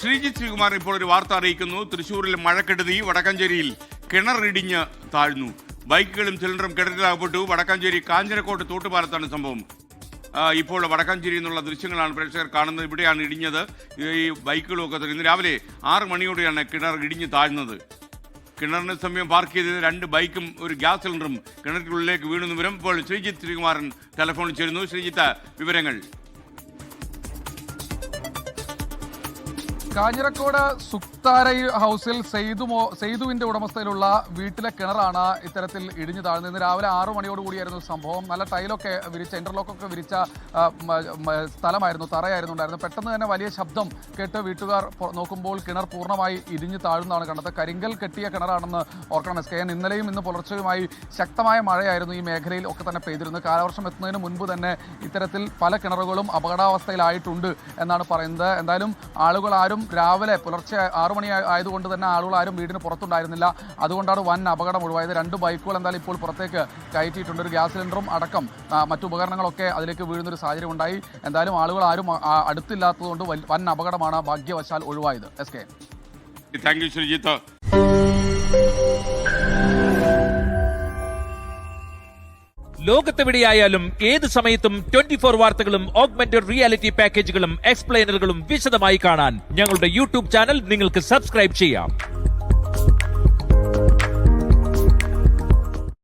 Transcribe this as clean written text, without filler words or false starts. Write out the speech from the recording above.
ശ്രീജിത്ത് ശ്രീകുമാർ ഇപ്പോൾ ഒരു വാർത്ത അറിയിക്കുന്നു. തൃശ്ശൂരിൽ മഴക്കെടുതി, വടക്കഞ്ചേരിയിൽ കിണറിടിഞ്ഞ് താഴ്ന്നു. ബൈക്കുകളും സിലിണ്ടറും കിണറ്റിലാകപ്പെട്ടു. വടക്കഞ്ചേരി കാഞ്ഞിരക്കോട്ട് തോട്ടുപാലത്താണ് സംഭവം. ഇപ്പോൾ വടക്കഞ്ചേരി എന്നുള്ള ദൃശ്യങ്ങളാണ് പ്രേക്ഷകർ കാണുന്നത്. ഇവിടെയാണ് ഇടിഞ്ഞത്. ഈ ബൈക്കുകളും ഒക്കെ ഇന്ന് രാവിലെ 6 മണിയോടെയാണ് കിണർ ഇടിഞ്ഞ് താഴ്ന്നത്. കിണറിന് സമയം പാർക്ക് ചെയ്ത് 2 ബൈക്കും ഒരു ഗ്യാസ് സിലിണ്ടറും കിണറ്റിനുള്ളിലേക്ക് വീണെന്ന് വിവരം. ഇപ്പോൾ ശ്രീജിത്ത് ശ്രീകുമാരൻ ടെലിഫോണിൽ ചേരുന്നു. ശ്രീജിത്ത്, വിവരങ്ങൾ. കാഞ്ഞിരക്കോട് സുക്താരൈ ഹൗസിൽ സെയ്തുവിന്റെ ഉടമസ്ഥയിലുള്ള വീട്ടിലെ കിണറാണ് ഇത്തരത്തിൽ ഇടിഞ്ഞു താഴ്ന്നത്. ഇന്ന് രാവിലെ 6 മണിയോടുകൂടിയായിരുന്നു സംഭവം. നല്ല ടൈലൊക്കെ വിരിച്ച, ഇന്റർലോക്കൊക്കെ വിരിച്ച സ്ഥലമായിരുന്നു, തറയായിരുന്നു ഉണ്ടായിരുന്നത്. പെട്ടെന്ന് തന്നെ വലിയ ശബ്ദം കേട്ട് വീട്ടുകാർ നോക്കുമ്പോൾ കിണർ പൂർണ്ണമായി ഇടിഞ്ഞു താഴുന്നതാണ് കണ്ടത്. കരിങ്കൽ കെട്ടിയ കിണറാണെന്ന് ഓർക്കണം SKN. ഇന്നലെയും ഇന്ന് പുലർച്ചെയുമായി ശക്തമായ മഴയായിരുന്നു ഈ മേഖലയിൽ ഒക്കെ തന്നെ പെയ്തിരുന്നത്. കാലവർഷം എത്തുന്നതിന് മുൻപ് തന്നെ ഇത്തരത്തിൽ പല കിണറുകളും അപകടാവസ്ഥയിലായിട്ടുണ്ട് എന്നാണ് പറയുന്നത്. എന്തായാലും ആളുകൾ ആരും രാവിലെ പുലർച്ചെ 6 മണി ആയതുകൊണ്ട് തന്നെ ആളുകൾ ആരും വീടിന് പുറത്തുണ്ടായിരുന്നില്ല. അതുകൊണ്ടാണ് വൻ അപകടം ഒഴിവായത്. 2 ബൈക്കുകൾ എന്തായാലും ഇപ്പോൾ പുറത്തേക്ക് കയറ്റിയിട്ടുണ്ട്. ഒരു ഗ്യാസ് സിലിണ്ടറും അടക്കം മറ്റു ഉപകരണങ്ങളൊക്കെ അതിലേക്ക് വീഴുന്നൊരു സാഹചര്യം ഉണ്ടായി. എന്തായാലും ആളുകൾ ആരും അടുത്തില്ലാത്തതുകൊണ്ട് വൻ അപകടമാണ് ഭാഗ്യവശാൽ ഒഴിവായത്. SKN. Thank you Sreejith. ലോകത്തെവിടെയായാലും ഏത് സമയത്തും 24 വാർത്തകളും ഓഗ്മെന്റഡ് റിയാലിറ്റി പാക്കേജുകളും എക്സ്പ്ലെയിനറുകളും വിശദമായി കാണാൻ ഞങ്ങളുടെ യൂട്യൂബ് ചാനൽ നിങ്ങൾക്ക് സബ്സ്ക്രൈബ് ചെയ്യാം.